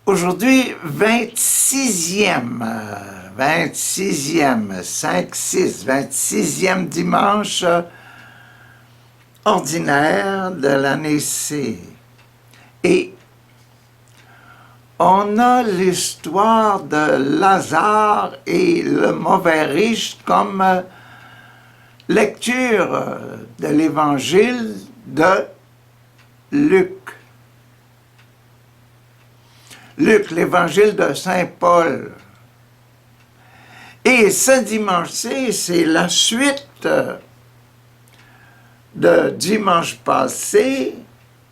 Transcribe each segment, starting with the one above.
Aujourd'hui, 26e, 26e dimanche ordinaire de l'année C. Et on a l'histoire de Lazare et le mauvais riche comme lecture de l'évangile de Luc. Luc, l'évangile de Saint Paul. Et ce dimanche-ci, c'est la suite de dimanche passé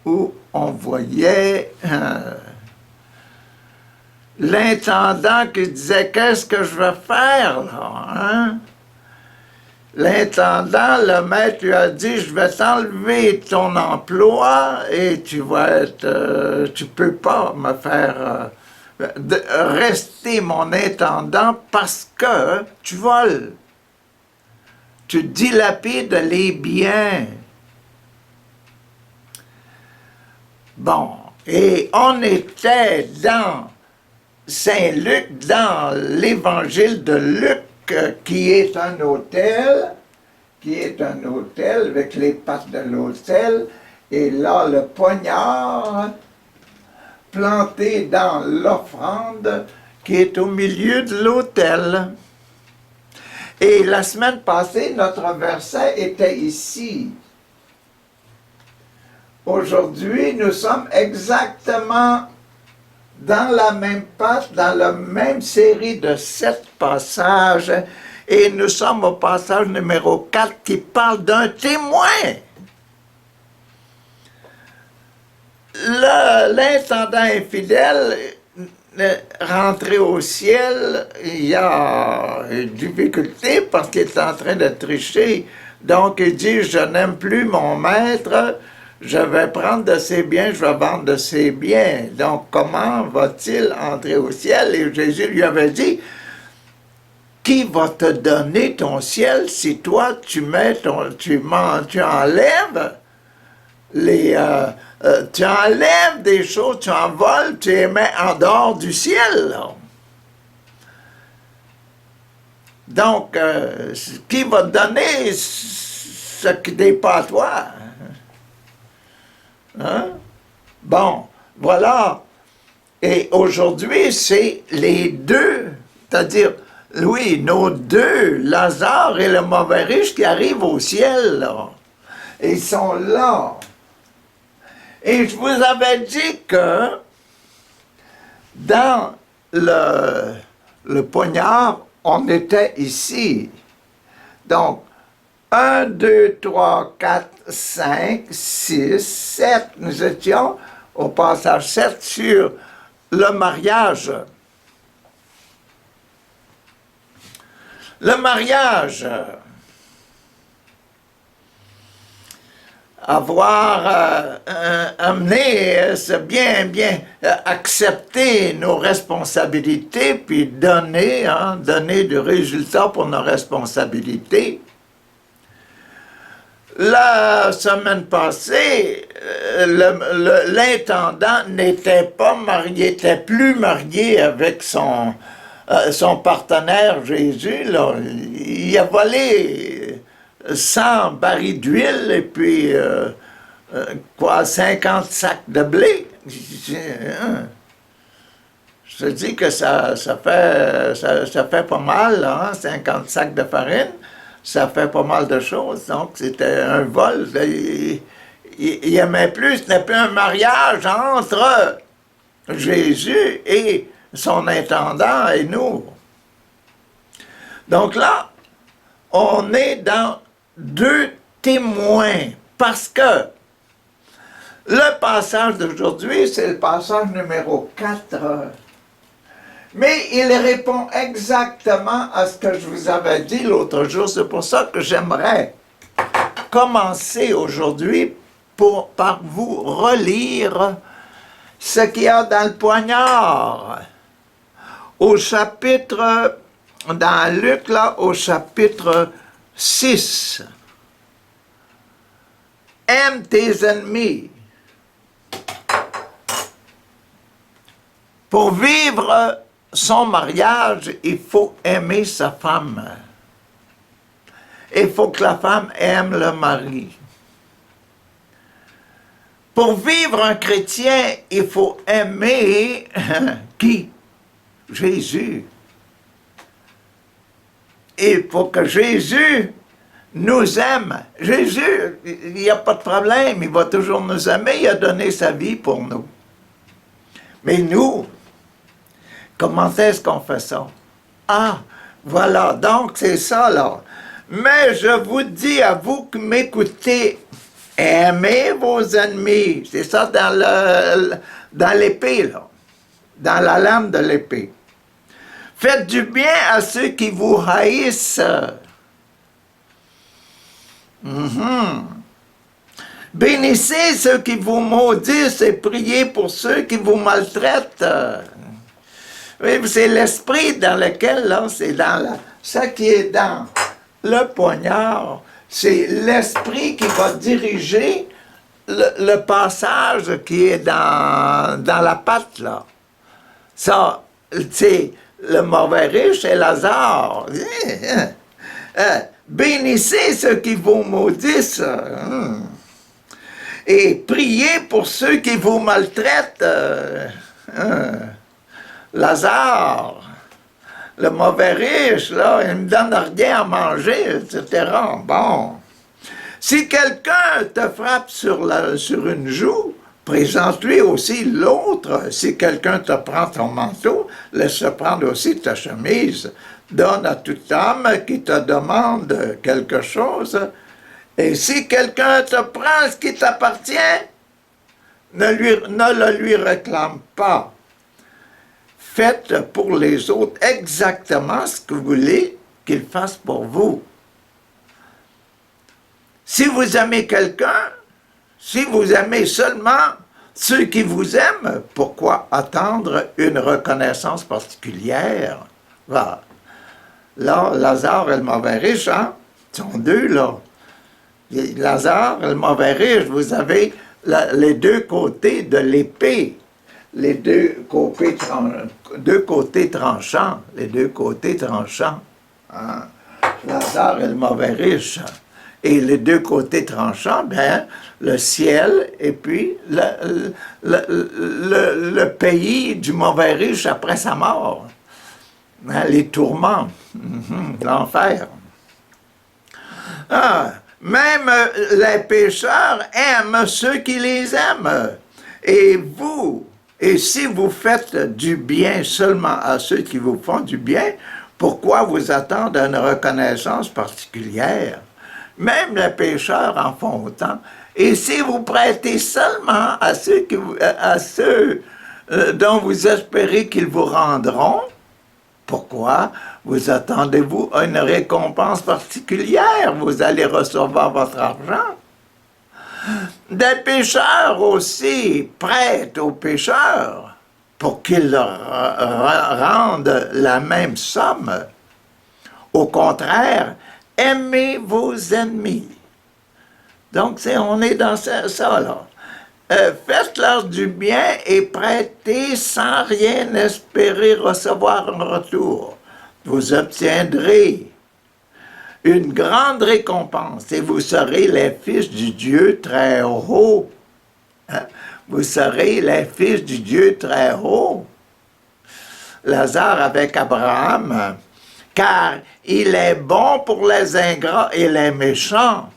où on voyait l'intendant qui disait « Qu'est-ce que je vais faire là, hein? » L'intendant, le maître lui a dit « Je vais t'enlever ton emploi et tu vas être... tu peux pas me faire rester mon intendant parce que tu voles. Tu dilapides les biens. » Bon, et on était dans Saint-Luc, dans l'évangile de Luc, qui est un hôtel avec les pattes de l'hôtel, et là le poignard planté dans l'offrande qui est au milieu de l'autel. Et la semaine passée, notre verset était ici. Aujourd'hui, nous sommes exactement dans la même passe, dans la même série de 7 passages, et nous sommes au passage numéro 4 qui parle d'un témoin. L'intendant infidèle rentré au ciel, il y a une difficulté parce qu'il est en train de tricher. Donc il dit, je n'aime plus mon maître, je vais prendre de ses biens, je vais vendre de ses biens. Donc comment va-t-il entrer au ciel? Et Jésus lui avait dit, qui va te donner ton ciel si toi tu enlèves tu enlèves des choses, tu en voles, tu les mets en dehors du ciel, là. Donc, qui va te donner ce qui n'est pas à toi? Hein? Bon, voilà. Et aujourd'hui, c'est les deux, c'est-à-dire, oui, nos deux, Lazare et le mauvais riche, qui arrivent au ciel, là. Et ils sont là. Et je vous avais dit que dans le poignard, on était ici. Donc, 1, 2, 3, 4, 5, 6, 7. Nous étions au passage 7 sur le mariage. Le mariage. Avoir amené, c'est bien accepter nos responsabilités, puis donner du résultat pour nos responsabilités. La semaine passée, l'intendant n'était pas marié, n'était plus marié avec son partenaire Jésus, là. Il a volé 100 barils d'huile et puis 50 sacs de blé. Je te dis que ça fait pas mal, là, 50 sacs de farine, ça fait pas mal de choses. Donc c'était un vol. Il aimait plus, ce n'est plus un mariage entre Jésus et son intendant et nous. Donc là, on est dans 2 témoins, parce que le passage d'aujourd'hui, c'est le passage numéro 4. Mais il répond exactement à ce que je vous avais dit l'autre jour. C'est pour ça que j'aimerais commencer aujourd'hui par vous relire ce qu'il y a dans le poignard. Au chapitre, dans Luc, là, au chapitre 6. Aime tes ennemis. Pour vivre son mariage, il faut aimer sa femme. Il faut que la femme aime le mari. Pour vivre un chrétien, il faut aimer qui? Jésus. Il faut que Jésus nous aime. Jésus, il n'y a pas de problème, il va toujours nous aimer, il a donné sa vie pour nous. Mais nous, comment est-ce qu'on fait ça? Ah, voilà, donc c'est ça là. Mais je vous dis à vous qui m'écoutez, aimez vos ennemis. C'est ça dans l'épée, là. Dans la lame de l'épée. Faites du bien à ceux qui vous haïssent. Bénissez ceux qui vous maudissent et priez pour ceux qui vous maltraitent. Oui, c'est l'esprit dans lequel, là, c'est dans ça qui est dans le poignard, c'est l'esprit qui va diriger le passage qui est dans la patte, là. Ça, c'est le mauvais riche et Lazare. Bénissez ceux qui vous maudissent. Et priez pour ceux qui vous maltraitent. Lazare, le mauvais riche, là, il ne me donne rien à manger, etc. Bon. Si quelqu'un te frappe sur une joue, présente-lui aussi l'autre. Si quelqu'un te prend ton manteau, laisse prendre aussi ta chemise. Donne à tout homme qui te demande quelque chose. Et si quelqu'un te prend ce qui t'appartient, ne le lui réclame pas. Faites pour les autres exactement ce que vous voulez qu'ils fassent pour vous. Si vous aimez quelqu'un, si vous aimez seulement ceux qui vous aiment, pourquoi attendre une reconnaissance particulière? Voilà. Là, Lazare et le mauvais riche, hein? Ils sont deux, là. Lazare et le mauvais riche, vous avez les deux côtés de l'épée. Les deux côtés tranchants. Les deux côtés tranchants. Hein? Lazare et le mauvais riche. Et les deux côtés tranchants, bien, le ciel et puis le pays du mauvais riche après sa mort. Hein, les tourments, l'enfer. Ah, même les pécheurs aiment ceux qui les aiment. Et vous, et si vous faites du bien seulement à ceux qui vous font du bien, pourquoi vous attendre une reconnaissance particulière? Même les pécheurs en font autant. Et si vous prêtez seulement à ceux dont vous espérez qu'ils vous rendront, pourquoi vous attendez-vous à une récompense particulière? Vous allez recevoir votre argent. Des pécheurs aussi prêtent aux pécheurs pour qu'ils leur rendent la même somme. Au contraire, aimez vos ennemis. Donc, on est dans ça là. Faites-leur du bien et prêtez sans rien espérer recevoir en retour. Vous obtiendrez une grande récompense et vous serez les fils du Dieu très haut. Hein? Vous serez les fils du Dieu très haut. Lazare avec Abraham, car il est bon pour les ingrats et les méchants.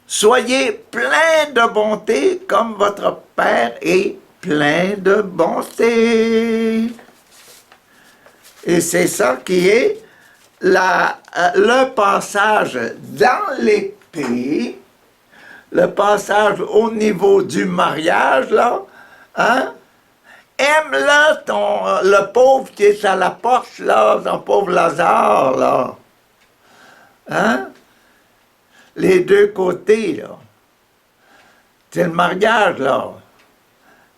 Soyez pleins de bonté comme votre Père est plein de bonté. Et c'est ça qui est le passage dans l'épée, le passage au niveau du mariage, là, hein? Aime-le, le pauvre qui est à la porte, là, ton pauvre Lazare, là. Hein? Les deux côtés, là. C'est le mariage, là.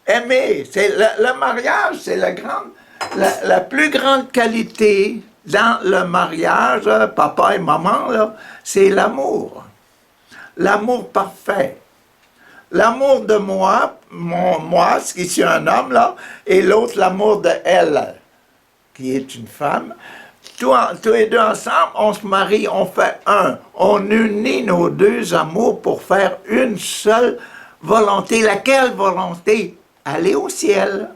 Aimer, c'est le mariage, c'est la plus grande qualité dans le mariage, papa et maman, là, c'est l'amour. L'amour parfait. L'amour de moi, moi, ce qui est un homme, là, et l'autre, l'amour de elle, qui est une femme. Tous les deux ensemble, on se marie, on fait un. On unit nos deux amours pour faire une seule volonté. Laquelle volonté? Aller au ciel.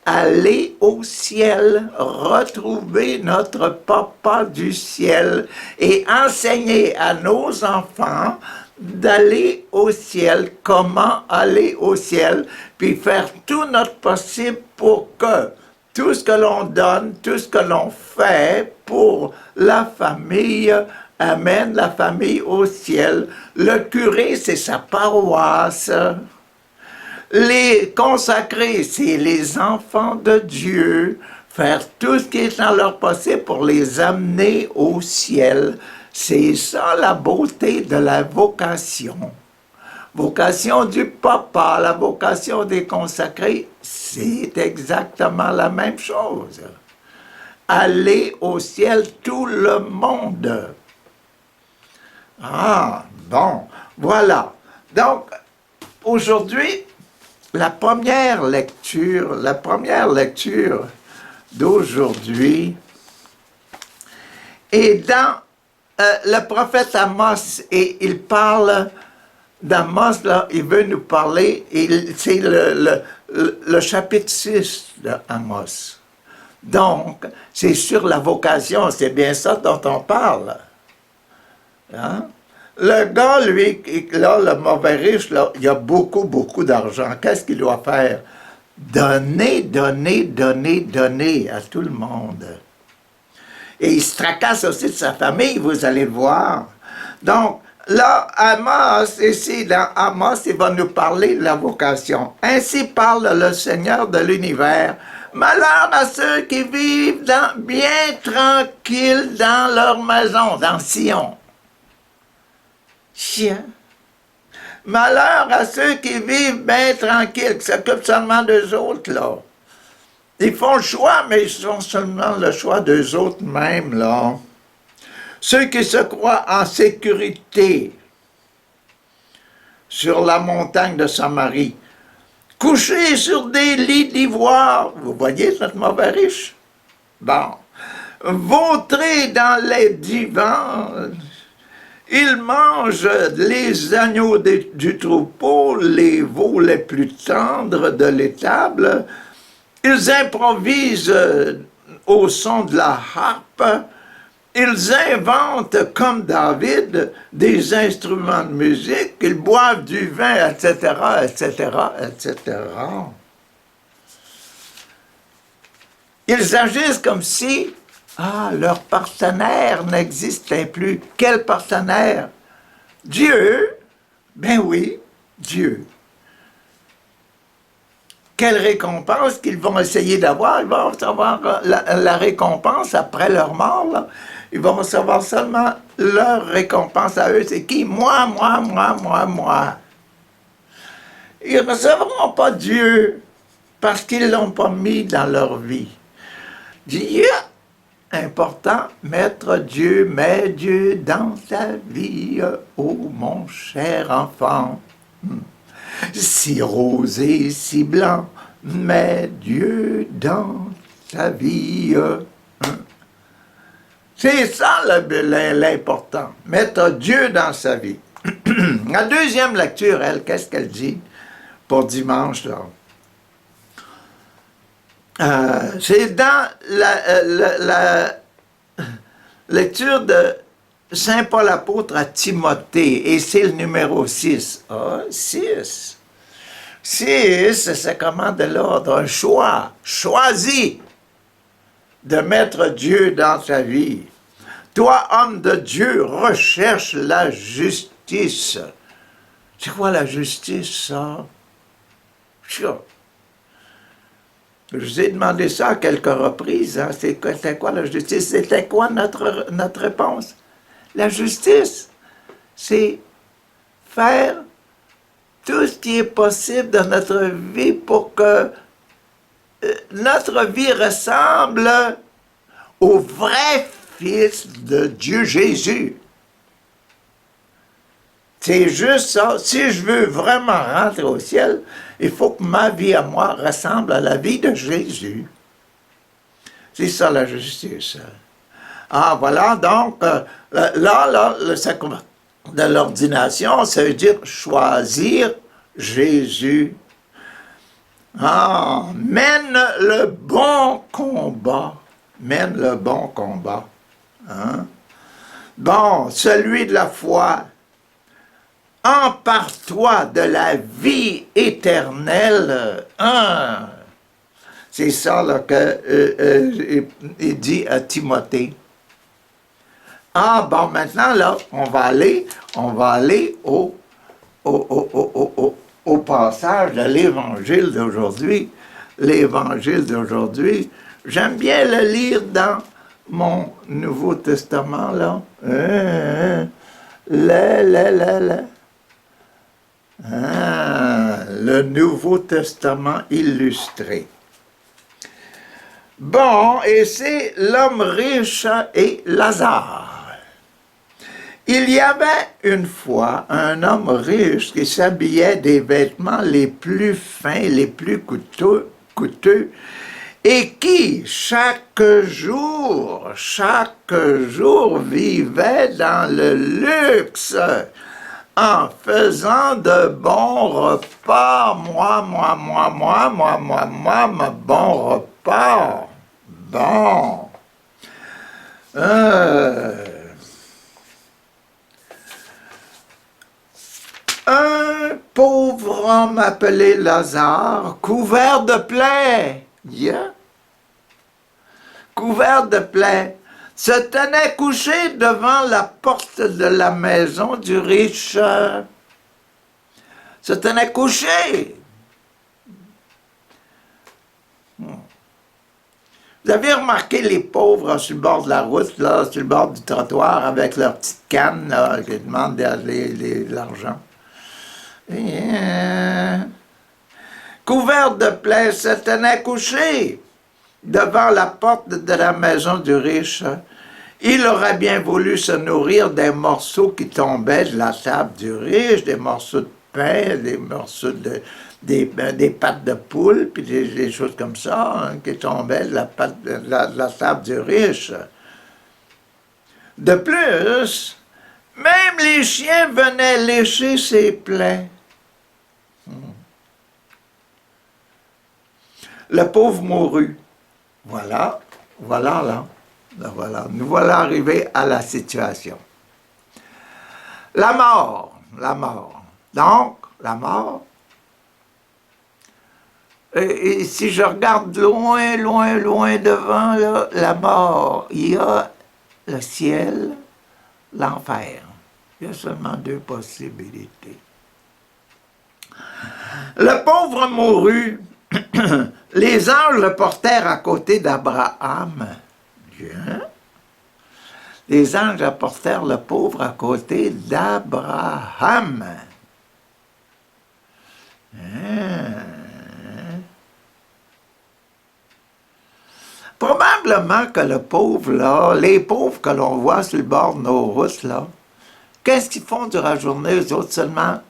Aller au ciel, retrouver notre papa du ciel et enseigner à nos enfants d'aller au ciel, comment aller au ciel, puis faire tout notre possible pour que tout ce que l'on donne, tout ce que l'on fait pour la famille, amène la famille au ciel. Le curé, c'est sa paroisse. Les consacrés, c'est les enfants de Dieu. Faire tout ce qui est en leur possible pour les amener au ciel. C'est ça la beauté de la vocation. Vocation du papa, la vocation des consacrés, c'est exactement la même chose. Aller au ciel tout le monde. Ah, bon, voilà. Donc, aujourd'hui, la première lecture d'aujourd'hui est dans le prophète Amos, et il parle d'Amos, là, il veut nous parler, c'est le chapitre 6 d'Amos. Donc, c'est sur la vocation, c'est bien ça dont on parle. Hein? Le gars, lui, là, le mauvais riche, là, il a beaucoup, beaucoup d'argent. Qu'est-ce qu'il doit faire? Donner, donner, donner, donner à tout le monde. Et il se tracasse aussi de sa famille, vous allez le voir. Donc, là, Amos, ici, dans Amos, il va nous parler de la vocation. Ainsi parle le Seigneur de l'univers. Malheur à ceux qui vivent bien tranquilles dans leur maison, dans Sion. Chien. Malheur à ceux qui vivent bien tranquilles, qui s'occupent seulement d'eux autres, là. Ils font le choix, mais ils font seulement le choix d'eux autres mêmes, là. Ceux qui se croient en sécurité sur la montagne de Samarie, couchés sur des lits d'ivoire. Vous voyez notre mauvais riche? Bon. Vautrés dans les divans. Ils mangent les agneaux du troupeau, les veaux les plus tendres de l'étable. Ils improvisent au son de la harpe. Ils inventent, comme David, des instruments de musique. Ils boivent du vin, etc., etc., etc. Ils agissent comme si leur partenaire n'existait plus. Quel partenaire? Dieu. Ben oui, Dieu. Quelle récompense qu'ils vont essayer d'avoir? Ils vont recevoir la récompense après leur mort, là. Ils vont recevoir seulement leur récompense à eux. C'est qui? Moi, moi, moi, moi, moi. Ils ne recevront pas Dieu parce qu'ils ne l'ont pas mis dans leur vie. Dieu, important, mettre Dieu, mets Dieu dans ta vie, oh mon cher enfant. Si rosé, si blanc, mets Dieu dans ta vie. C'est ça l'important, mettre Dieu dans sa vie. La deuxième lecture, elle, qu'est-ce qu'elle dit pour dimanche, là? C'est dans la lecture de Saint Paul apôtre à Timothée, et c'est le numéro 6. Ah, 6. 6, c'est comment de l'ordre? Un choix, choisi de mettre Dieu dans ta vie. Toi, homme de Dieu, recherche la justice. C'est quoi la justice, ça? Je vous ai demandé ça à quelques reprises. Hein. C'était quoi la justice? C'était quoi notre réponse? La justice, c'est faire tout ce qui est possible dans notre vie pour que notre vie ressemble au vrai Fils de Dieu Jésus. C'est juste ça. Si je veux vraiment rentrer au ciel, il faut que ma vie à moi ressemble à la vie de Jésus. C'est ça la justice. Ah, voilà, donc, là, le sacrement de l'ordination, ça veut dire choisir Jésus. Ah, mène le bon combat. Mène le bon combat. Hein? Bon, celui de la foi. Empare-toi de la vie éternelle. Hein? C'est ça là, que il dit à Timothée. Ah, bon, maintenant, là, on va aller au passage de l'Évangile d'aujourd'hui. L'Évangile d'aujourd'hui, j'aime bien le lire dans mon Nouveau Testament, là. Le Nouveau Testament illustré. Bon, et c'est l'homme riche et Lazare. Il y avait une fois un homme riche qui s'habillait des vêtements les plus fins, les plus coûteux, et qui, chaque jour, vivait dans le luxe, en faisant de bons repas. Moi, bon repas. Bon. Un pauvre homme appelé Lazare, couvert de plaies, couvert de plaies, se tenait couché devant la porte de la maison du riche. Se tenait couché. Vous avez remarqué les pauvres sur le bord de la route, là, sur le bord du trottoir, avec leur petite canne, là, qui demandent de l'argent. Couvert de plaies, se tenait couché devant la porte de la maison du riche. Il aurait bien voulu se nourrir des morceaux qui tombaient de la table du riche, des morceaux de pain, des morceaux des pattes de poule, puis des choses comme ça, hein, qui tombaient de la table du riche. De plus, même les chiens venaient lécher ses plaies. Le pauvre mourut. Voilà, là. Voilà, nous voilà arrivés à la situation. La mort. Donc, la mort. Et si je regarde loin devant, là, la mort, il y a le ciel, l'enfer. Il y a seulement deux possibilités. Le pauvre mourut. Les anges le portèrent à côté d'Abraham. Les anges apportèrent le pauvre à côté d'Abraham. Probablement que le pauvre, là, les pauvres que l'on voit sur le bord de nos routes, là, qu'est-ce qu'ils font durant la journée, eux autres seulement?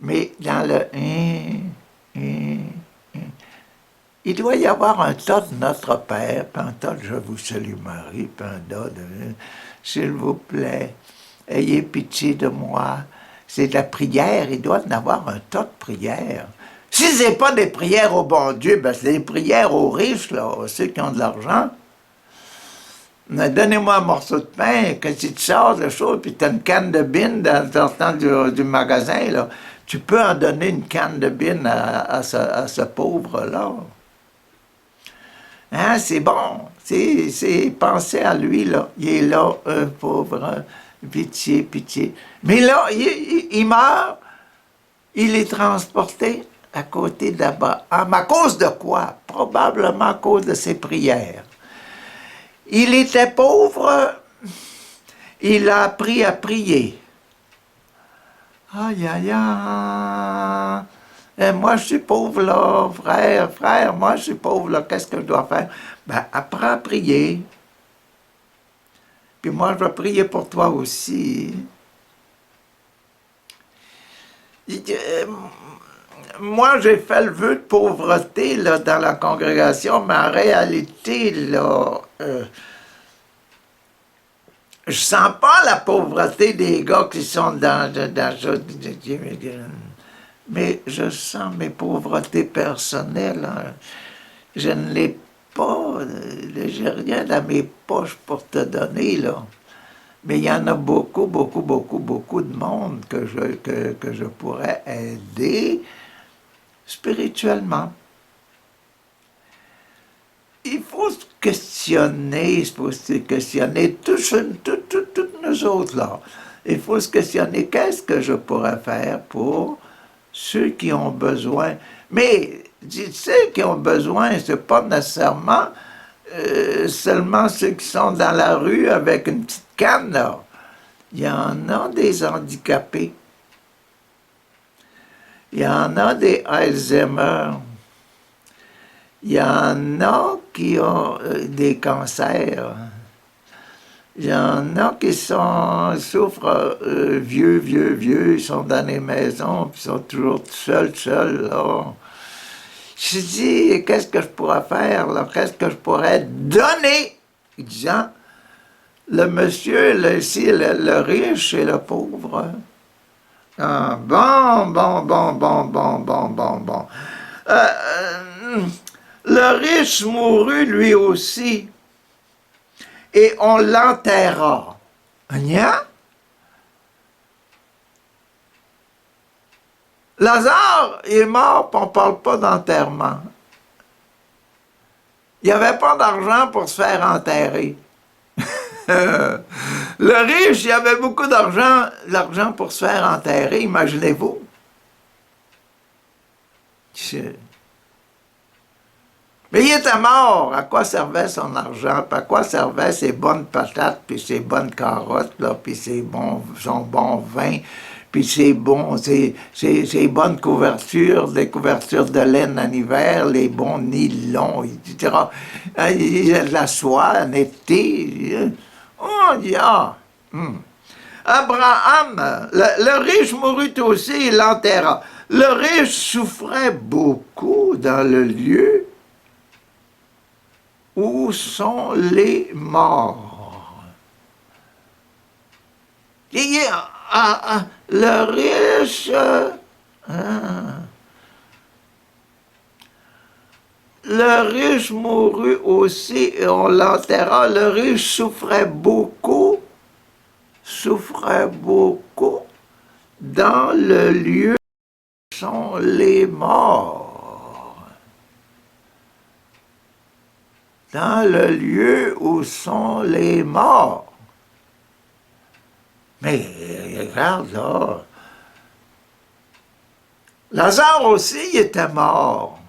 Mais dans le il doit y avoir un tas de Notre Père, puis un tas de Je vous salue Marie, puis un tas de S'il vous plaît, ayez pitié de moi. C'est de la prière, il doit y en avoir un tas de prières. Si ce n'est pas des prières au bon Dieu, ben c'est des prières aux riches, là, à ceux qui ont de l'argent. Donnez-moi un morceau de pain, que si tu sors de choses, puis tu as une canne de bine dans sortant du magasin, là, tu peux en donner une canne de bine à ce pauvre-là. Hein, c'est bon, c'est penser à lui, là. Il est là, pauvre, pitié. Mais là, il meurt, il est transporté à côté d'Abraham. À cause de quoi? Probablement à cause de ses prières. Il était pauvre, il a appris à prier. Aïe, Moi, je suis pauvre là, frère, frère, moi, je suis pauvre là, qu'est-ce que je dois faire? Ben, apprends à prier. Puis moi, je vais prier pour toi aussi. Euh, Moi, j'ai fait le vœu de pauvreté là, dans la congrégation, mais en réalité, là, je sens pas la pauvreté des gars qui sont dans ça. Mais je sens mes pauvretés personnelles. Hein. Je ne l'ai pas. J'ai rien dans mes poches pour te donner, là. Mais il y en a beaucoup, beaucoup, beaucoup, beaucoup de monde que je pourrais aider spirituellement. Il faut se questionner, il faut se questionner, toutes nous autres là. Il faut se questionner, qu'est-ce que je pourrais faire pour ceux qui ont besoin. Mais ceux qui ont besoin, c'est pas nécessairement seulement ceux qui sont dans la rue avec une petite canne, là. Il y en a des handicapés. Il y en a des Alzheimer. Il y en a qui ont des cancers. Il y en a qui souffrent vieux, ils sont dans les maisons, puis ils sont toujours seuls, là. Je dis, qu'est-ce que je pourrais faire, là? Qu'est-ce que je pourrais donner? Disant, le monsieur, là, ici, le riche et le pauvre. Ah, bon. Le riche mourut lui aussi, et on l'enterra. Nia? Lazare est mort, puis on ne parle pas d'enterrement. Il n'y avait pas d'argent pour se faire enterrer. Le riche, il avait beaucoup d'argent, l'argent pour se faire enterrer, imaginez-vous. Mais il était mort. À quoi servait son argent? Puis à quoi servaient ses bonnes patates, puis ses bonnes carottes, là, puis son bon vin, puis ses bonnes couvertures, les couvertures de laine en hiver, les bons nylons, etc. Il y a de la soie en été. Oh, yeah. Abraham, le riche mourut aussi, il l'enterra. Le riche souffrait beaucoup dans le lieu où sont les morts. Le riche, le riche mourut aussi et on l'enterra. Le riche souffrait beaucoup dans le lieu où sont les morts. Dans le lieu où sont les morts. Mais regarde là, Lazare aussi il était mort.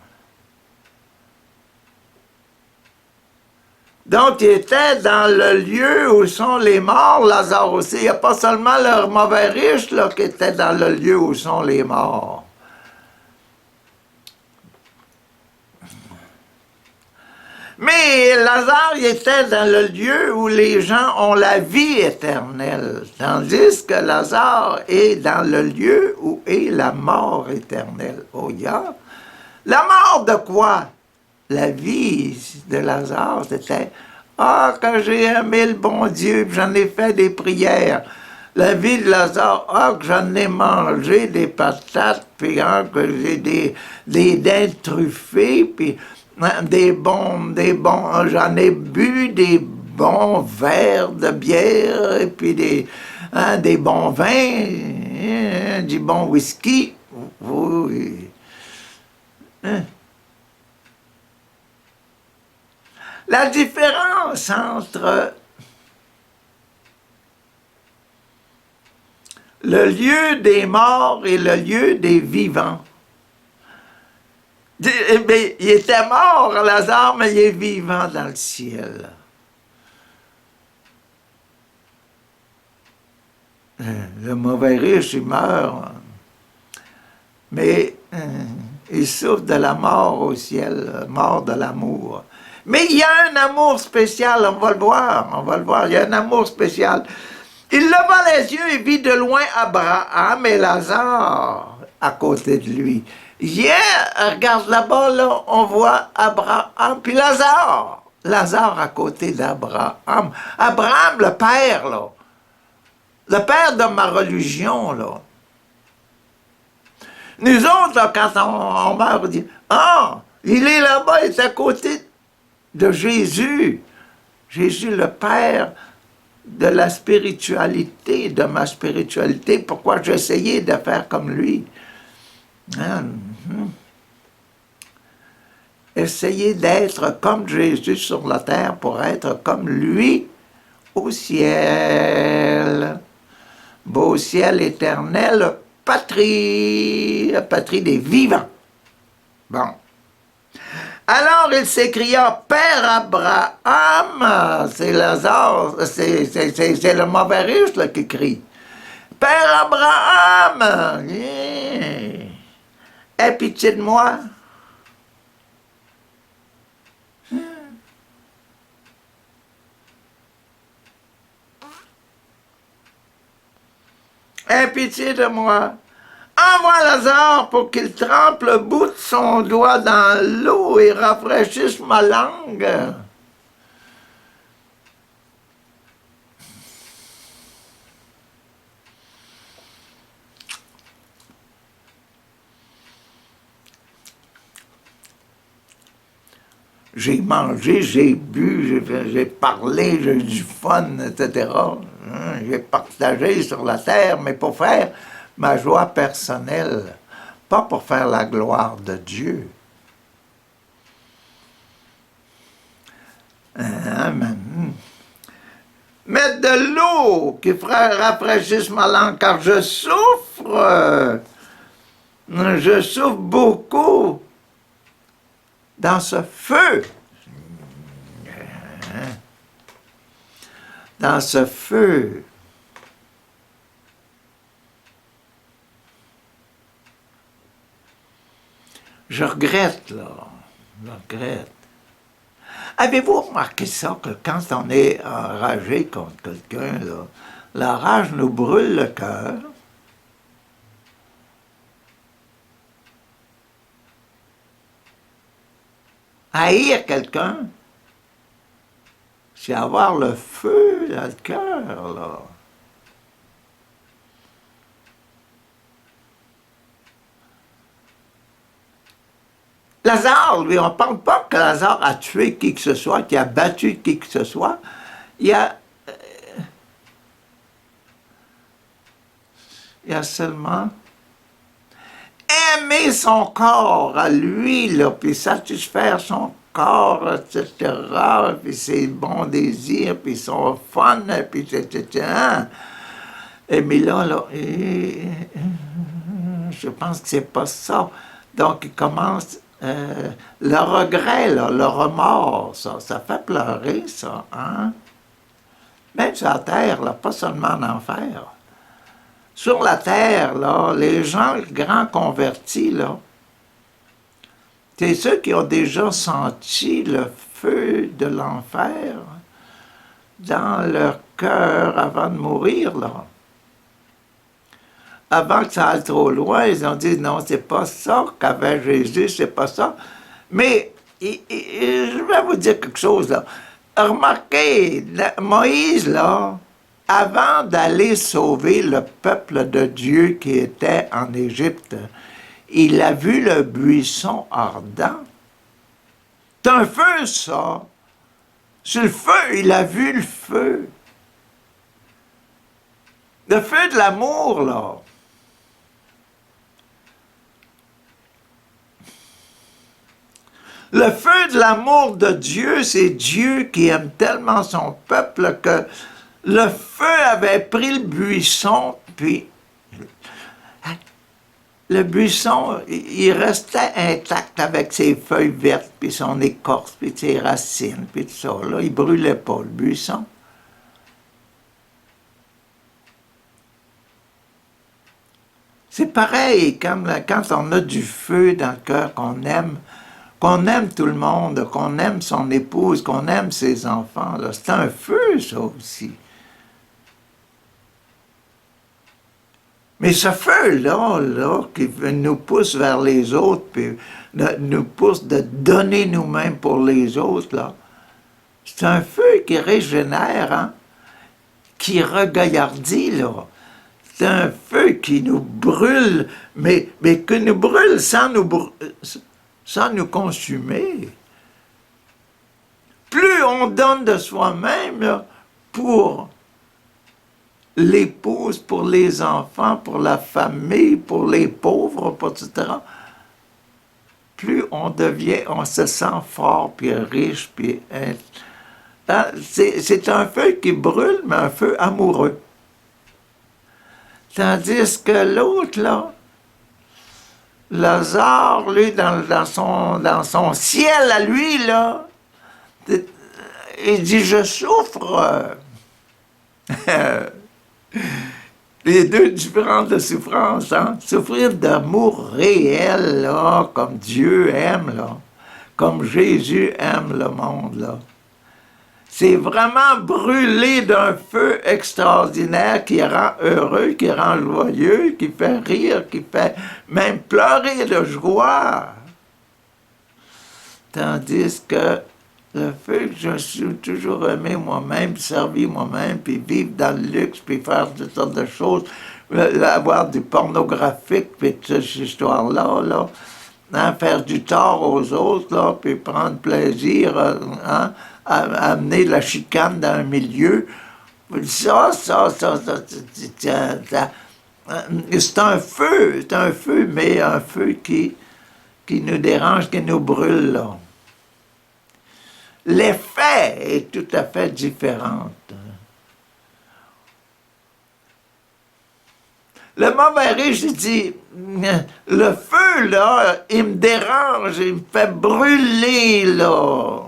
Donc il était dans le lieu où sont les morts, Lazare aussi. Il n'y a pas seulement le mauvais riche là, qui était dans le lieu où sont les morts. Mais Lazare, il était dans le lieu où les gens ont la vie éternelle, tandis que Lazare est dans le lieu où est la mort éternelle. Oh, yeah. La mort de quoi? La vie de Lazare, c'était « Ah, quand j'ai aimé le bon Dieu, j'en ai fait des prières. » La vie de Lazare, ah, que j'en ai mangé des patates, puis ah, que j'ai des dents truffées, puis j'en ai bu des bons verres de bière, et puis des bons vins, du bon whisky. Oui. Hein? La différence entre le lieu des morts et le lieu des vivants. Il était mort, Lazare, mais il est vivant dans le ciel. Le mauvais riche, il meurt. Mais Il souffre de la mort au ciel, mort de l'amour. Mais il y a un amour spécial, on va le voir, il y a un amour spécial. Il leva les yeux et vit de loin Abraham et Lazare à côté de lui. Regarde là-bas, là, on voit Abraham, puis Lazare. Lazare à côté d'Abraham. Abraham, le père, là. Le père de ma religion, là. Nous autres, là, quand on meurt, on dit, « Ah, il est là-bas, il est à côté de Jésus. » Jésus, le père de la spiritualité, de ma spiritualité. Pourquoi j'essayais de faire comme lui? Essayer d'être comme Jésus sur la terre pour être comme lui au ciel. Beau ciel éternel, patrie des vivants. Bon. Alors il s'écria, Père Abraham, c'est Lazare, c'est le mauvais riche là, qui crie. Père Abraham, aie pitié de moi. Aie pitié de moi. Envoie Lazare pour qu'il trempe le bout de son doigt dans l'eau et rafraîchisse ma langue. J'ai mangé, j'ai bu, j'ai parlé, j'ai eu du fun, etc. J'ai partagé sur la terre, mais pour faire ma joie personnelle, pas pour faire la gloire de Dieu. Amen. Mettre de l'eau qui rafraîchisse ma langue, car je souffre beaucoup dans ce feu. Dans ce feu. Je regrette, là. Je regrette. Avez-vous remarqué ça, que quand on est enragé contre quelqu'un, la rage nous brûle le cœur? Haïr quelqu'un, c'est avoir le feu dans le cœur, là. Lazare, lui, on ne parle pas que Lazare a tué qui que ce soit, qu'il a battu qui que ce soit. Il a seulement aimer son corps à lui, là, puis satisfaire son corps, etc., puis ses bons désirs, puis son fun, puis etc. Et mais là, je pense que c'est pas ça. Donc, il commence le regret, là, le remords, ça fait pleurer, ça, hein? Même sur la terre, là, pas seulement en enfer. Sur la terre, là, les gens grands convertis, là, c'est ceux qui ont déjà senti le feu de l'enfer dans leur cœur avant de mourir, là. Avant que ça aille trop loin, ils ont dit, non, c'est pas ça qu'avait Jésus, c'est pas ça. Mais je vais vous dire quelque chose, là. Remarquez, Moïse, là, avant d'aller sauver le peuple de Dieu qui était en Égypte, il a vu le buisson ardent. C'est un feu, ça. C'est le feu, il a vu le feu. Le feu de l'amour, là. Le feu de l'amour de Dieu, c'est Dieu qui aime tellement son peuple que le feu avait pris le buisson, puis le buisson, il restait intact avec ses feuilles vertes, puis son écorce, puis ses racines, puis tout ça. Là, il ne brûlait pas, le buisson. C'est pareil, comme quand on a du feu dans le cœur, qu'on aime tout le monde, qu'on aime son épouse, qu'on aime ses enfants. C'est un feu, ça aussi. Mais ce feu-là, qui nous pousse vers les autres, puis nous pousse de donner nous-mêmes pour les autres, là, c'est un feu qui régénère, hein, qui regaillardit, là. C'est un feu qui nous brûle, mais qui nous brûle sans nous consumer. Plus on donne de soi-même là, pour l'épouse, pour les enfants, pour la famille, pour les pauvres, etc., plus on se sent fort, puis riche, puis... c'est un feu qui brûle, mais un feu amoureux. Tandis que l'autre, là, Lazare, lui, dans son ciel à lui, là, il dit, je souffre. Les deux différentes souffrances, hein? Souffrir d'amour réel, là, comme Dieu aime, là, comme Jésus aime le monde, là. C'est vraiment brûler d'un feu extraordinaire qui rend heureux, qui rend joyeux, qui fait rire, qui fait même pleurer de joie. Tandis que le feu que je suis toujours aimé moi-même, servi moi-même, puis vivre dans le luxe, puis faire toutes sortes de choses, avoir du pornographique, puis toute cette histoire-là, là, hein, faire du tort aux autres, là, puis prendre plaisir, hein, à amener de la chicane dans un milieu. C'est un feu, mais un feu qui nous dérange, qui nous brûle, là. L'effet est tout à fait différent. Le mauvais riche, il dit, le feu, là, il me dérange, il me fait brûler, là.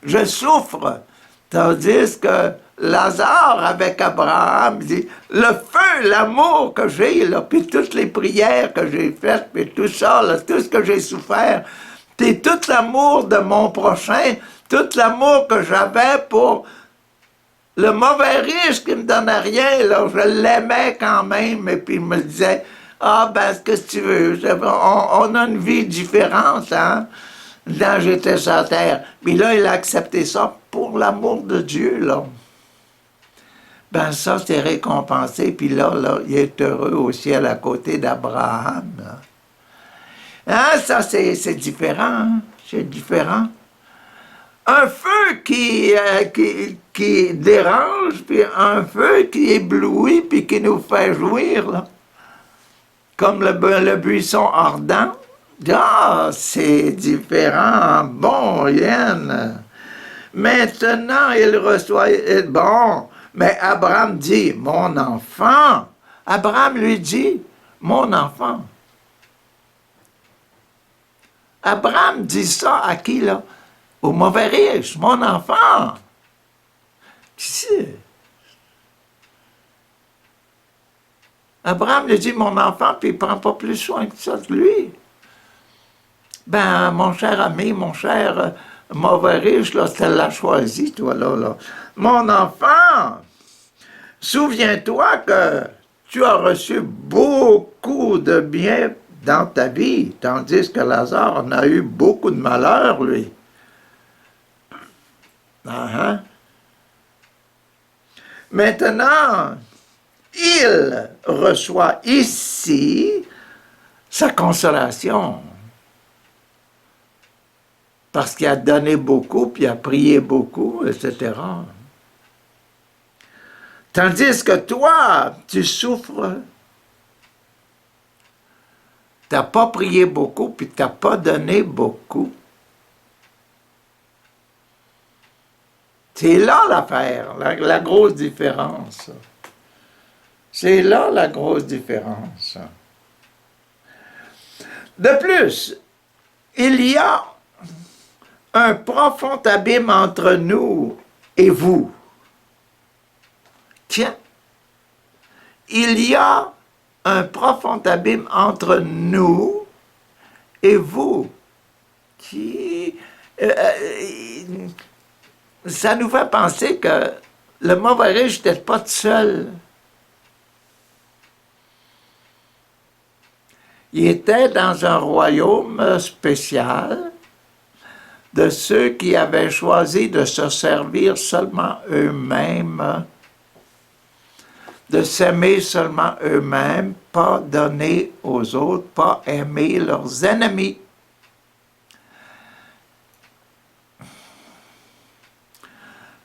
Je souffre. Tandis que Lazare, avec Abraham, dit, le feu, l'amour que j'ai, là, puis toutes les prières que j'ai faites, puis tout ça, là, tout ce que j'ai souffert, puis tout l'amour de mon prochain, tout l'amour que j'avais pour le mauvais riche qui me donnait rien, là, je l'aimais quand même, et puis il me disait, ah ben, qu'est-ce que tu veux, on a une vie différente, hein, quand j'étais sur la terre. Puis là, il a accepté ça pour l'amour de Dieu, là. Ben ça, c'est récompensé, puis là, il est heureux au ciel à côté d'Abraham. Hein, ça, c'est différent, hein? C'est différent. Un feu qui dérange, puis un feu qui éblouit, puis qui nous fait jouir, là. Comme le buisson ardent. Ah, c'est différent. Bon, Yann. Maintenant, il reçoit... Bon, mais Abraham dit, mon enfant. Abraham lui dit, mon enfant. Abraham dit ça à qui, là? Au mauvais riche, mon enfant. Qui c'est? Abraham lui dit, mon enfant, puis il ne prend pas plus soin que ça de lui. Ben, mon cher ami, mon cher mauvais riche, là, tu l'as choisi, toi, là. Mon enfant, souviens-toi que tu as reçu beaucoup de bien dans ta vie, tandis que Lazare en a eu beaucoup de malheur, lui. Uh-huh. Maintenant, il reçoit ici sa consolation. Parce qu'il a donné beaucoup, puis il a prié beaucoup, etc. Tandis que toi, tu souffres. Tu n'as pas prié beaucoup, puis tu n'as pas donné beaucoup. C'est là l'affaire, la grosse différence. C'est là la grosse différence. De plus, il y a un profond abîme entre nous et vous. Tiens, il y a un profond abîme entre nous et vous, qui... ça nous fait penser que le mauvais riche n'était pas tout seul. Il était dans un royaume spécial de ceux qui avaient choisi de se servir seulement eux-mêmes, de s'aimer seulement eux-mêmes, pas donner aux autres, pas aimer leurs ennemis.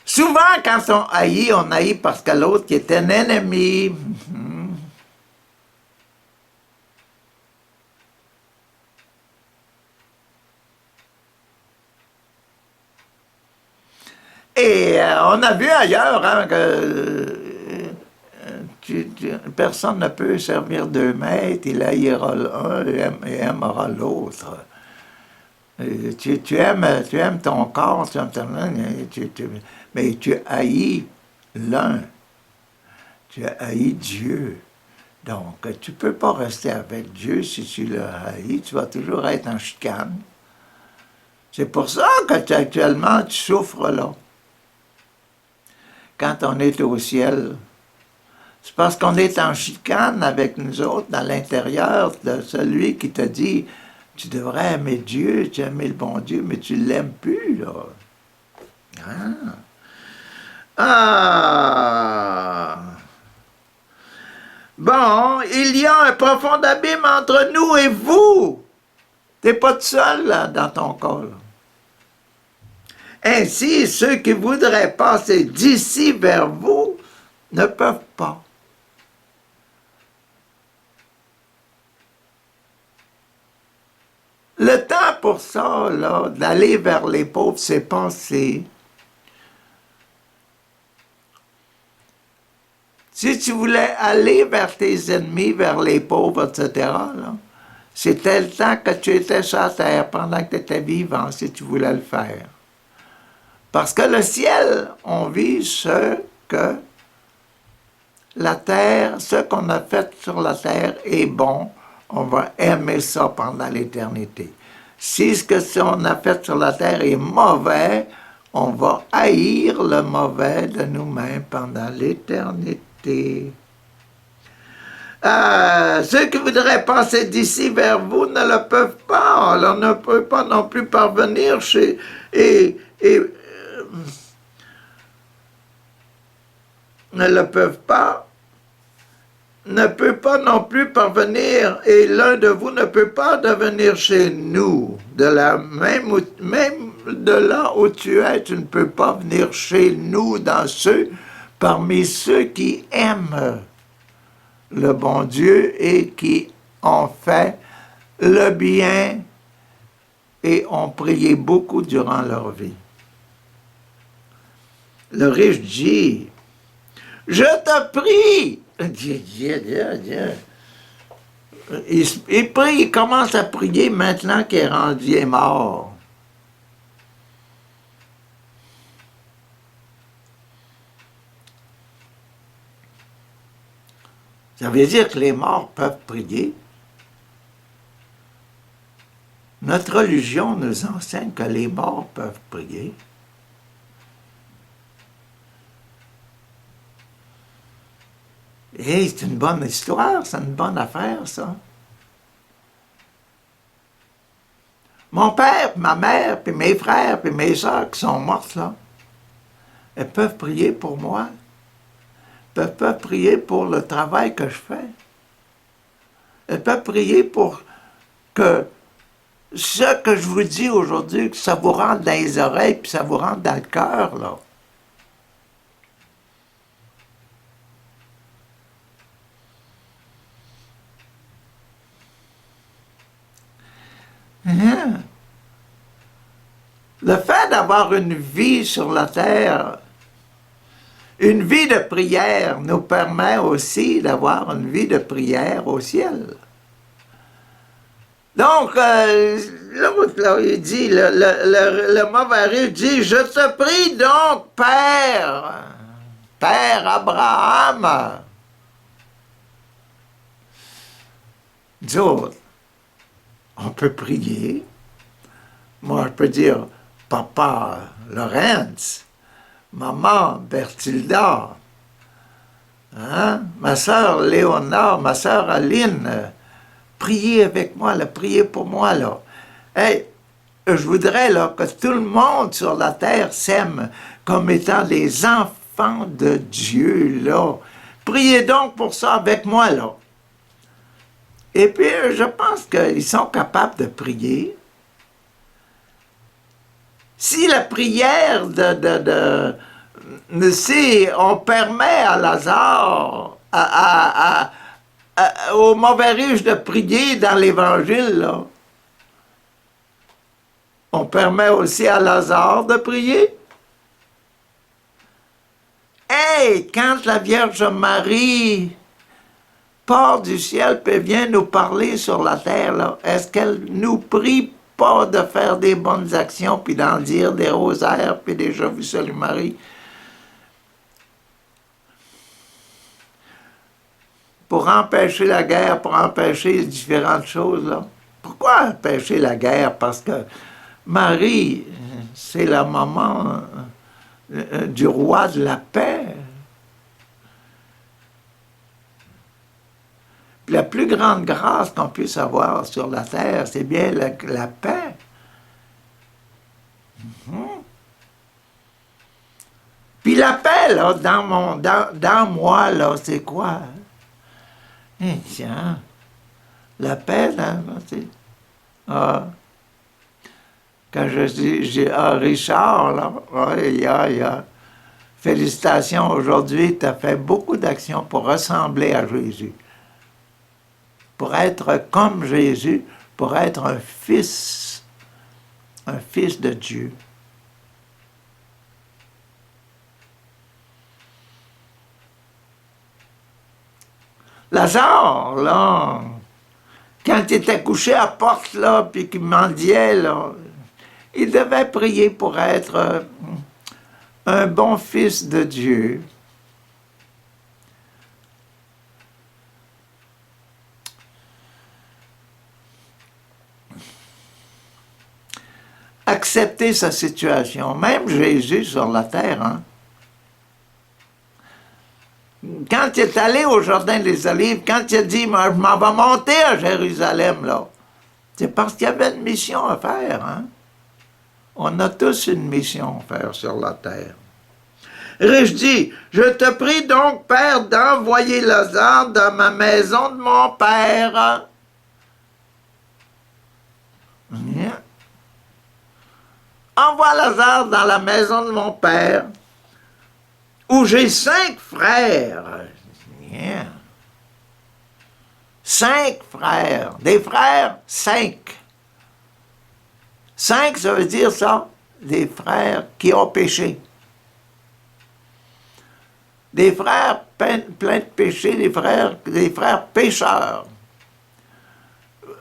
Souvent, quand on haït parce que l'autre qui est un ennemi. Et on a vu ailleurs hein, que personne ne peut servir deux maîtres, il haïra l'un et aimera l'autre. Tu aimes ton corps, tu aimes ton... mais tu haïs l'un, tu haïs Dieu. Donc, tu ne peux pas rester avec Dieu si tu le haïs, tu vas toujours être en chicane. C'est pour ça que actuellement tu souffres là. Quand on est au ciel, c'est parce qu'on est en chicane avec nous autres, dans l'intérieur de celui qui te dit « Tu devrais aimer Dieu, tu aimes le bon Dieu, mais tu ne l'aimes plus, là. » Ah! Bon, il y a un profond abîme entre nous et vous. Tu n'es pas tout seul, là, dans ton corps. Là. Ainsi, ceux qui voudraient passer d'ici vers vous ne peuvent pas. Le temps pour ça, là, d'aller vers les pauvres, c'est passé. Si tu voulais aller vers tes ennemis, vers les pauvres, etc., c'était le temps que tu étais sur la terre pendant que tu étais vivant, si tu voulais le faire. Parce que le ciel, on vit ce que la terre, ce qu'on a fait sur la terre est bon, on va aimer ça pendant l'éternité. Si ce que on a fait sur la terre est mauvais, on va haïr le mauvais de nous-mêmes pendant l'éternité. Ceux qui voudraient passer d'ici vers vous ne le peuvent pas. On ne peut pas non plus parvenir chez... ne le peuvent pas, ne peut pas non plus parvenir, et l'un de vous ne peut pas devenir chez nous. Même de là où tu es, tu ne peux pas venir chez nous parmi ceux qui aiment le bon Dieu et qui ont fait le bien et ont prié beaucoup durant leur vie. Le riche dit, « Je te prie !» Il prie, il commence à prier maintenant qu'il est rendu, il est mort. Ça veut dire que les morts peuvent prier. Notre religion nous enseigne que les morts peuvent prier. Et c'est une bonne histoire, c'est une bonne affaire, ça. Mon père, ma mère, puis mes frères, puis mes soeurs qui sont mortes, là, elles peuvent prier pour moi. Elles peuvent prier pour le travail que je fais. Elles peuvent prier pour que ce que je vous dis aujourd'hui, que ça vous rentre dans les oreilles, puis ça vous rentre dans le cœur, là. Le fait d'avoir une vie sur la terre, une vie de prière, nous permet aussi d'avoir une vie de prière au ciel. Donc, l'autre, là, il dit, le mauvais riche dit, « Je te prie donc, Père Abraham, Nous autres, on peut prier. Moi, je peux dire, papa Lorenz, maman Bertilda, hein? Ma sœur Léonard, ma sœur Aline, priez avec moi, là, priez pour moi, là. Hey, je voudrais là, que tout le monde sur la terre s'aime comme étant des enfants de Dieu, là. Priez donc pour ça avec moi, là. Et puis, je pense qu'ils sont capables de prier. Si la prière si on permet à Lazare, au mauvais riche de prier dans l'Évangile, là, on permet aussi à Lazare de prier. Hey, quand la Vierge Marie part du ciel et vient nous parler sur la terre, est-ce qu'elle nous prie pas de faire des bonnes actions, puis d'en dire des rosaires, puis des Je vous salue Marie? Pour empêcher la guerre, pour empêcher différentes choses, là. Pourquoi empêcher la guerre? Parce que Marie, c'est la maman du roi de la paix. Puis la plus grande grâce qu'on puisse avoir sur la terre, c'est bien la paix. Puis la paix, là, dans moi, là, c'est quoi? Tiens, la paix, là, c'est... Quand je dis, Richard, là, félicitations, aujourd'hui, tu as fait beaucoup d'actions pour ressembler à Jésus. Pour être comme Jésus, pour être un fils de Dieu. Lazare, là, quand il était couché à la porte, là, puis qu'il mendiait, là, il devait prier pour être un bon fils de Dieu. Accepter sa situation. Même Jésus sur la terre, hein? Quand il est allé au Jardin des Olives, quand il a dit « Je m'en vais monter à Jérusalem », là, c'est parce qu'il y avait une mission à faire, hein? On a tous une mission à faire sur la terre. Riche dit, « Je te prie donc, Père, d'envoyer Lazare dans ma maison de mon Père. » Yeah. Envoie Lazare dans la maison de mon Père, où j'ai 5 frères. Yeah. 5 frères. Des frères, 5. 5, ça veut dire ça, des frères qui ont péché. Des frères pleins de péché, des frères pécheurs.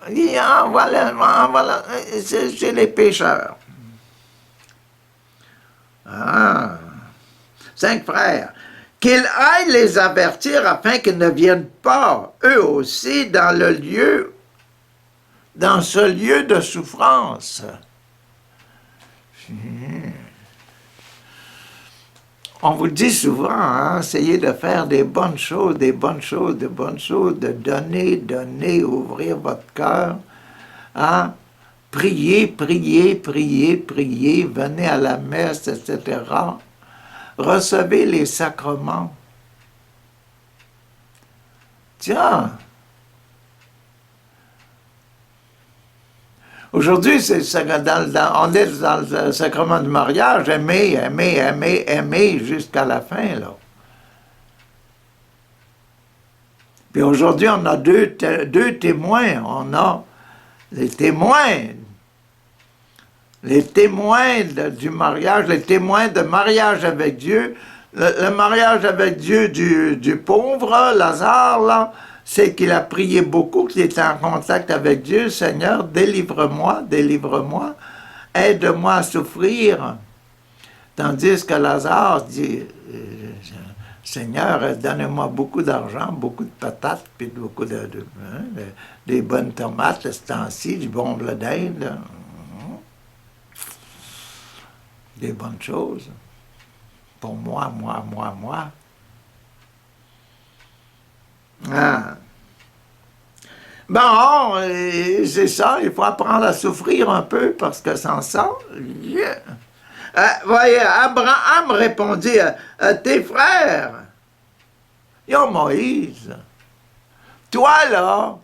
Il dit, voilà, c'est les pécheurs. 5 frères. Qu'ils aillent les avertir afin qu'ils ne viennent pas, eux aussi, dans ce lieu de souffrance. On vous le dit souvent, hein, essayez de faire des bonnes choses, de donner, ouvrir votre cœur. Hein? Priez, venez à la messe, etc. Recevez les sacrements. Tiens, aujourd'hui, on est dans le sacrement du mariage, aimer jusqu'à la fin, là. Puis aujourd'hui, on a deux témoins. On a les témoins du mariage, les témoins de mariage avec Dieu. Le mariage avec Dieu du pauvre, Lazare, là, c'est qu'il a prié beaucoup, qu'il était en contact avec Dieu. Seigneur, délivre-moi, aide-moi à souffrir. Tandis que Lazare dit, Seigneur, donnez-moi beaucoup d'argent, beaucoup de patates, puis beaucoup des bonnes tomates, ce temps-ci, du bon blé d'Inde, des bonnes choses. Pour moi, moi. Ah. Bon, c'est ça, il faut apprendre à souffrir un peu parce que sans ça, yeah. Voyez, Abraham répondit à tes frères, yo Moïse, toi là,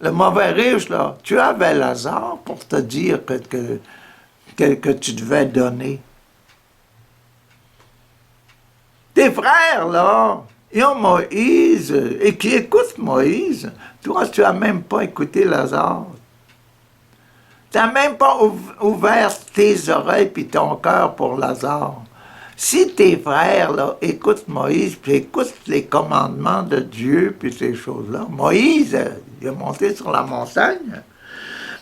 le mauvais riche là, tu avais Lazare pour te dire que tu devais donner. Tes frères là, ils ont Moïse, et qui écoutent Moïse. Toi, tu n'as même pas écouté Lazare. Tu n'as même pas ouvert tes oreilles et ton cœur pour Lazare. Si tes frères là, écoutent Moïse, puis écoutent les commandements de Dieu, puis ces choses-là, Moïse, il est monté sur la montagne.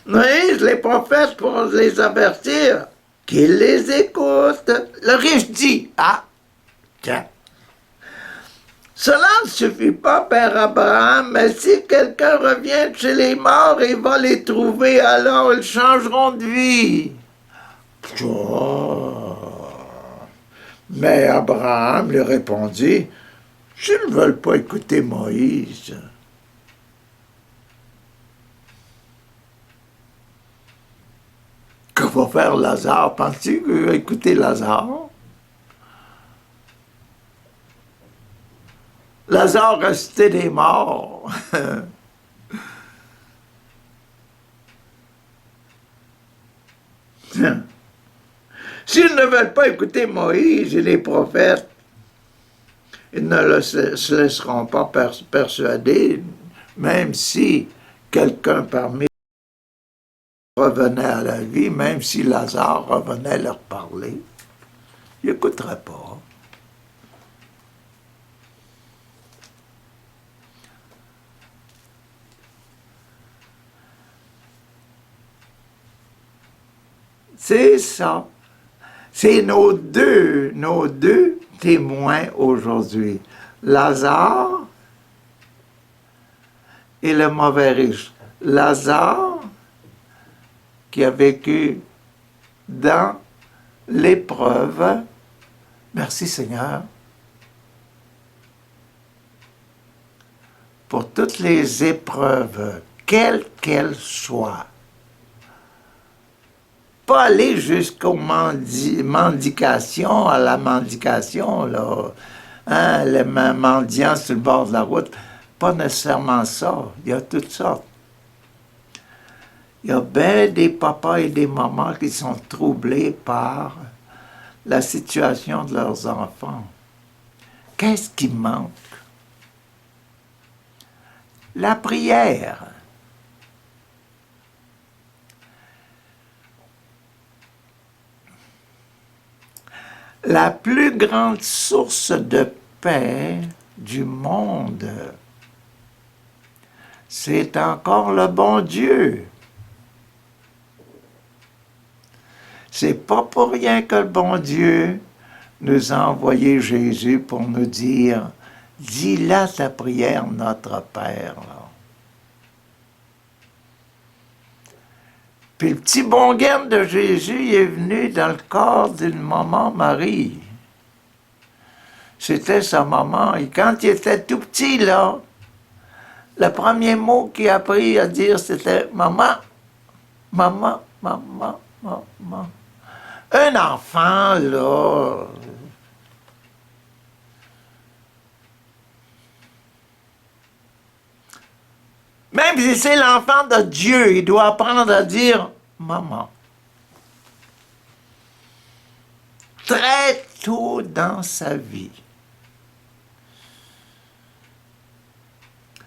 Moïse, les prophètes, pour les avertir, qu'ils les écoutent. Le riche dit, ah, tiens, cela ne suffit pas, Père Abraham, mais si quelqu'un revient chez les morts et va les trouver, alors ils changeront de vie. Oh. Mais Abraham lui répondit, je ne veux pas écouter Moïse. Que va faire Lazare? Penses-tu qu'il va écouter Lazare? Lazare restait des morts. S'ils ne veulent pas écouter Moïse et les prophètes, ils ne se laisseront pas persuader, même si quelqu'un parmi eux revenait à la vie, même si Lazare revenait leur parler. Ils n'écouteraient pas. C'est ça. C'est nos deux témoins aujourd'hui. Lazare et le mauvais riche. Lazare qui a vécu dans l'épreuve. Merci Seigneur pour toutes les épreuves, quelles qu'elles soient. Pas aller jusqu'aux mendications, à la mendication, là, hein, les mendiants sur le bord de la route. Pas nécessairement ça. Il y a toutes sortes. Il y a bien des papas et des mamans qui sont troublés par la situation de leurs enfants. Qu'est-ce qui manque? La prière. La plus grande source de paix du monde, c'est encore le bon Dieu. C'est pas pour rien que le bon Dieu nous a envoyé Jésus pour nous dire « Dis là ta prière, notre Père. » Puis le petit bon gaine de Jésus il est venu dans le corps d'une maman Marie. C'était sa maman. Et quand il était tout petit, là, le premier mot qu'il a appris à dire, c'était « Maman, maman, maman, maman. » Un enfant, là... Même si c'est l'enfant de Dieu, il doit apprendre à dire « maman ». Très tôt dans sa vie.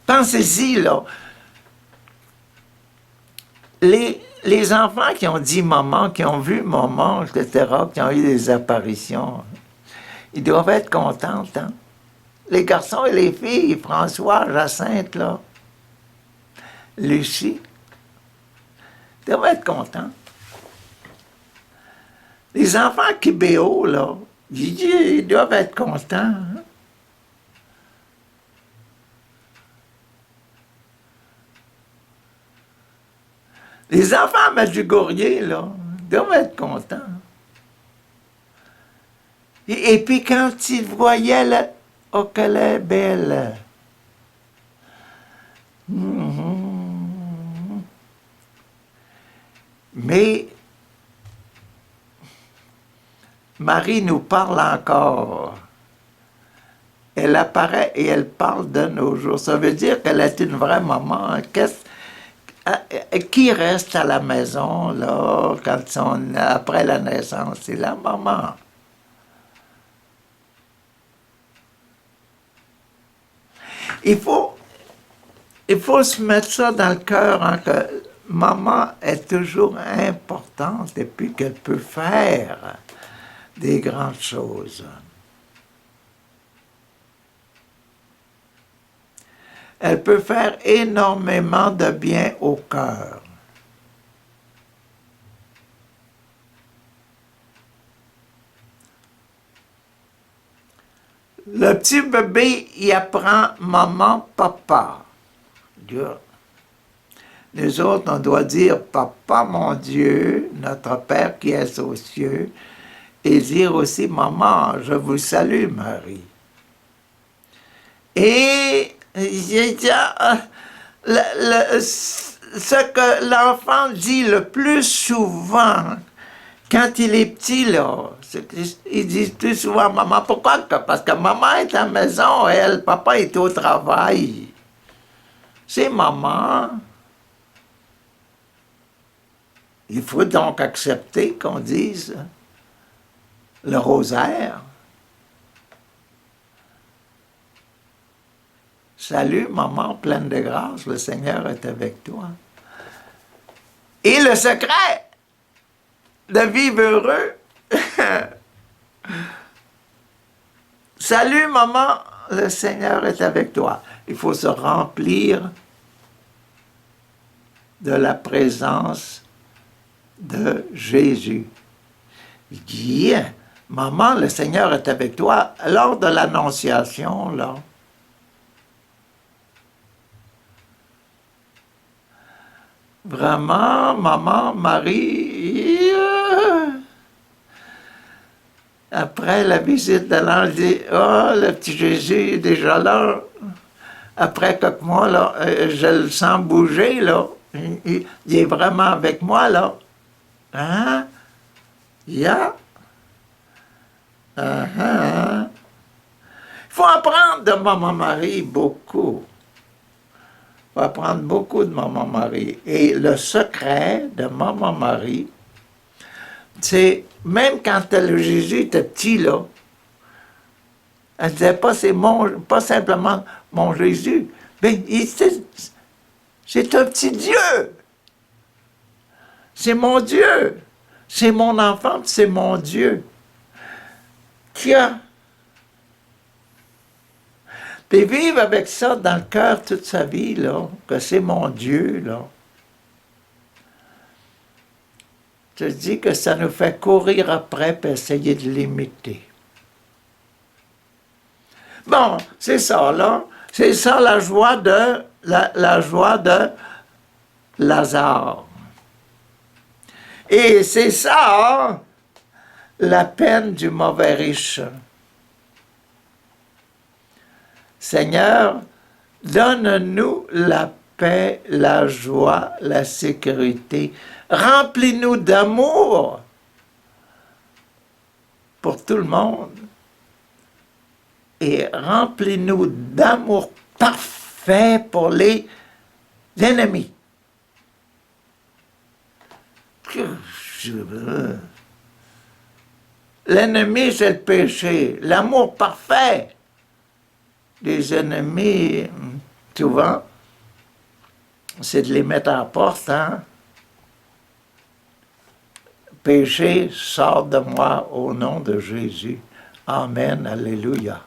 Pensez-y, là. Les enfants qui ont dit « maman », qui ont vu « maman », etc., qui ont eu des apparitions, ils doivent être contents, hein? Les garçons et les filles, François, Jacinthe, là, Lucie, ils doivent être contents. Les enfants Kibéo, là, Il dit, ils doivent être contents. Hein? Les enfants à Medjugorje, là, doivent être contents. Et puis quand ils voyaient, là, oh, qu'elle est belle. Mais Marie nous parle encore. Elle apparaît et elle parle de nos jours. Ça veut dire qu'elle est une vraie maman. Qui reste à la maison, là, après la naissance? C'est la maman. Il faut se mettre ça dans le cœur, hein, que maman est toujours importante et puis qu'elle peut faire des grandes choses. Elle peut faire énormément de bien au cœur. Le petit bébé, il apprend maman, papa. Dieu. Les autres, on doit dire papa, mon Dieu, notre Père qui est aux cieux, et dire aussi maman, je vous salue, Marie. Et ce que l'enfant dit le plus souvent, quand il est petit, là, il dit plus souvent maman. Pourquoi? Parce que maman est à la maison, papa est au travail. C'est maman. Il faut donc accepter qu'on dise le rosaire. Salut, maman, pleine de grâce, le Seigneur est avec toi. Et le secret de vivre heureux. Salut, maman, le Seigneur est avec toi. Il faut se remplir de la présence de Jésus. Il dit, maman, le Seigneur est avec toi. Lors de l'Annonciation, là, vraiment, maman, Marie, après la visite de l'ange, dit, oh, le petit Jésus est déjà là. Après quelques mois, là, je le sens bouger, là. Il est vraiment avec moi, là. Hein? Yeah. Il faut apprendre de Maman Marie beaucoup. Il faut apprendre beaucoup de Maman Marie. Et le secret de Maman Marie, c'est, même quand le Jésus était petit, là, elle ne disait pas, pas simplement mon Jésus, mais c'est un petit Dieu. C'est mon Dieu. C'est mon enfant, c'est mon Dieu. Tiens. Puis vivre avec ça dans le cœur toute sa vie, là, que c'est mon Dieu, là. Je dis que ça nous fait courir après et essayer de l'imiter. Bon, c'est ça, là. C'est ça la joie de Lazare. Et c'est ça, la peine du mauvais riche. Seigneur, donne-nous la paix, la joie, la sécurité. Remplis-nous d'amour pour tout le monde. Et remplis-nous d'amour parfait pour les ennemis. L'ennemi, c'est le péché. L'amour parfait. Les ennemis, souvent, c'est de les mettre à la porte, hein? Péché, sors de moi au nom de Jésus. Amen, alléluia.